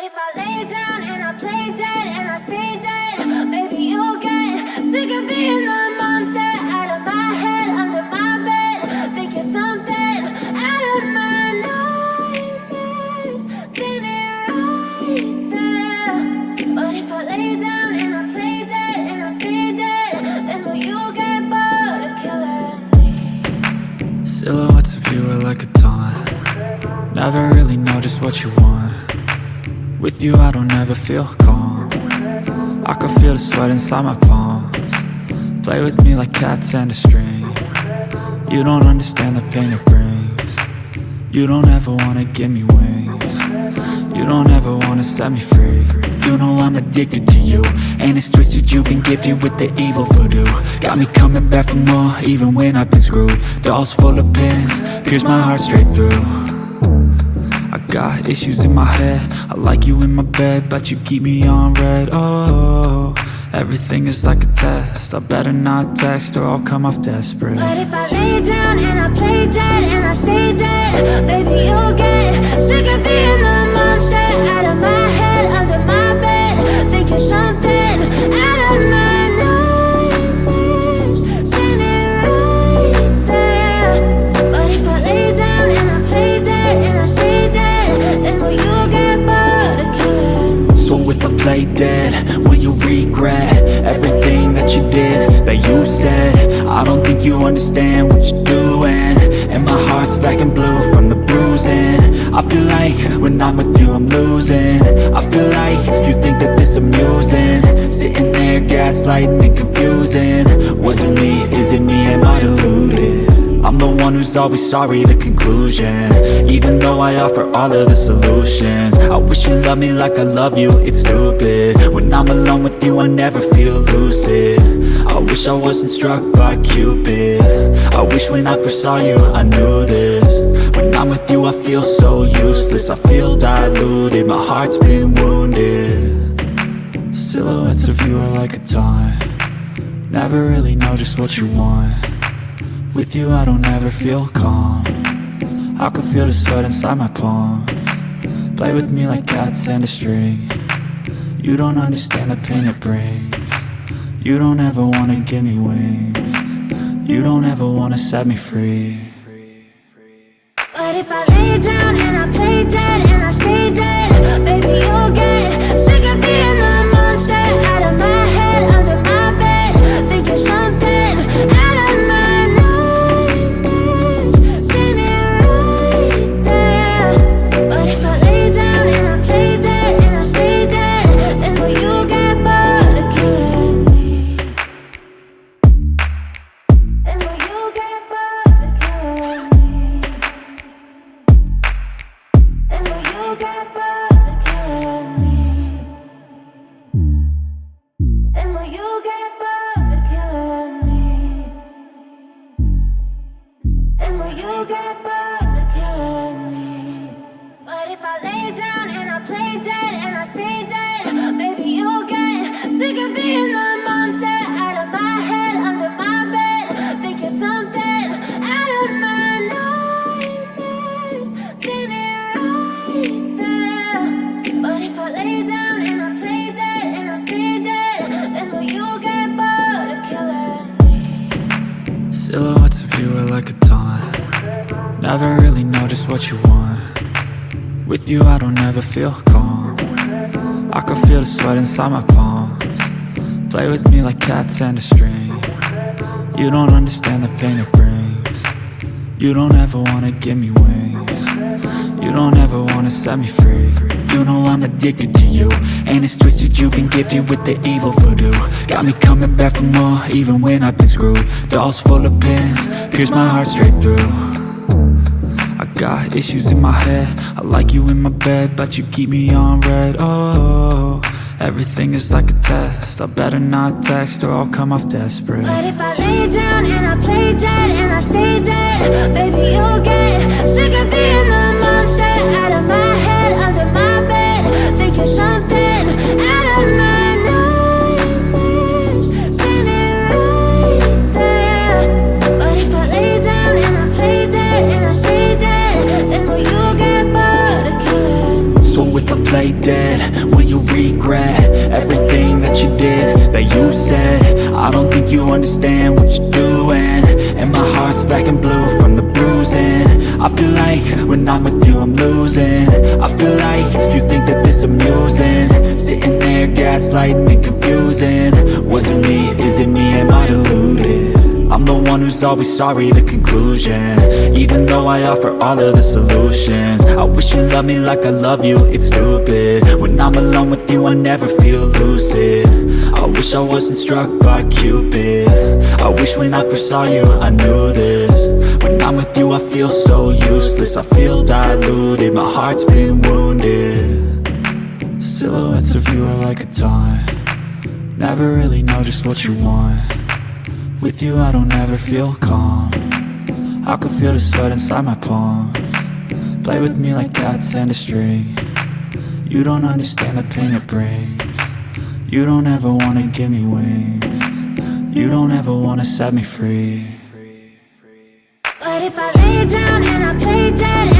if I lay down and I play dead and I stay dead, maybe you'll get sick of being the monster out of my head, under my bed. Think you're something out of my nightmares, standing right there. But if I lay down and I play dead and I stay dead, then will you get bored of killing me? Silhouettes of you are like a taunt. Never really know just what you want. With you I don't ever feel calm. I can feel the sweat inside my palms. Play with me like cats and a string. You don't understand the pain it brings. You don't ever wanna give me wings. You don't ever wanna set me free. You know I'm addicted to you, and it's twisted, you've been gifted with the evil voodoo. Got me coming back for more, even when I've been screwed. Dolls full of pins, pierce my heart straight through. I got issues in my head, I like you in my bed, but you keep me on red. Oh, everything is like a test, I better not text or I'll come off desperate. But if I lay down and I play dead and I stay dead, baby you'll get sick of being the monster out of my head, under my bed. Think you're something out of my nightmares, standing right there. But if I lay down and I play dead and I stay dead, then will you get bored of killing me? So if I play dead, will you regret everything that you did, that you said? I don't think you understand what you're doing, and my heart's black and blue from the bruising. I feel like when I'm with you I'm losing. I feel like you think that this amusing, sitting there gaslighting and confusing. Was it me? Is it me? Am I deluded? I'm the one who's always sorry, the conclusion, even though I offer all of the solutions. I wish you loved me like I love you, it's stupid. When I'm alone with you I never feel lucid. I wish I wasn't struck by Cupid. I wish when I first saw you I knew this. When I'm with you I feel so useless, I feel diluted, my heart's been wounded. Silhouettes of you are like a taunt. Never really know just what you want. With you I don't ever feel calm. I can feel the sweat inside my palms. Play with me like cats and a string. You don't understand the pain it brings. You don't ever wanna give me wings. You don't ever wanna set me free. But if I lay down and I play dead and I stay dead, baby you'll get sick of being the monster out of my head, under my bed. Think you're something out of my nightmares, standing right there. But if I lay down and I play dead and I stay dead, then will you get bored of killing me? Then will you get bored of killing me? Then will you get bored of killing me? Then will you get bored of killing me? Then will you get bored of killing me? But if I lay down and I play dead and I stay dead, baby you'll get sick of being the monster out of my head, under my bed. Think you're something out of my nightmares, standing right there. But if I lay down and I play dead and I stay dead, then will you get bored of killing me? Silhouettes of you are like a taunt. Never really know just what you want. With you I don't ever feel calm. I can feel the sweat inside my palms. Play with me like cats and a string. You don't understand the pain it brings. You don't ever wanna give me wings. You don't ever wanna set me free. You know I'm addicted to you, and it's twisted, you've been gifted with the evil voodoo. Got me coming back for more, even when I've been screwed. Dolls full of pins, pierce my heart straight through. I got issues in my head, I like you in my bed, but you keep me on red. Oh, everything is like a test, I better not text or I'll come off desperate. But if I lay down and I play dead and I stay dead, baby you'll get sick of being the monster out of my head, under my bed. Think you're something out of my nightmares, standing right there. But if I lay down and I play dead and I stay dead, then will you get bored of killing me? So if I play dead, will you regret everything that you did, that you said? I don't think you understand what you're doing, and my heart's black and blue from the bruising. I feel like when I'm with you I'm losing. I feel like you think that this amusing, sitting there gaslighting and confusing. Was it me? Is it me? Am I deluded? I'm the one who's always sorry, the conclusion. Even though I offer all of the solutions, I wish you loved me like I love you, it's stupid. When I'm alone with you I never feel lucid. I wish I wasn't struck by Cupid. I wish when I first saw you I knew this. When I'm with you I feel so useless, I feel diluted, my heart's been wounded. Silhouettes of you are like a taunt, never really know just what you want. With you I don't ever feel calm, I can feel the sweat inside my palm. Play with me like cats and a string, you don't understand the pain it brings. You don't ever wanna give me wings, you don't ever wanna set me free. But if I lay down and I play dead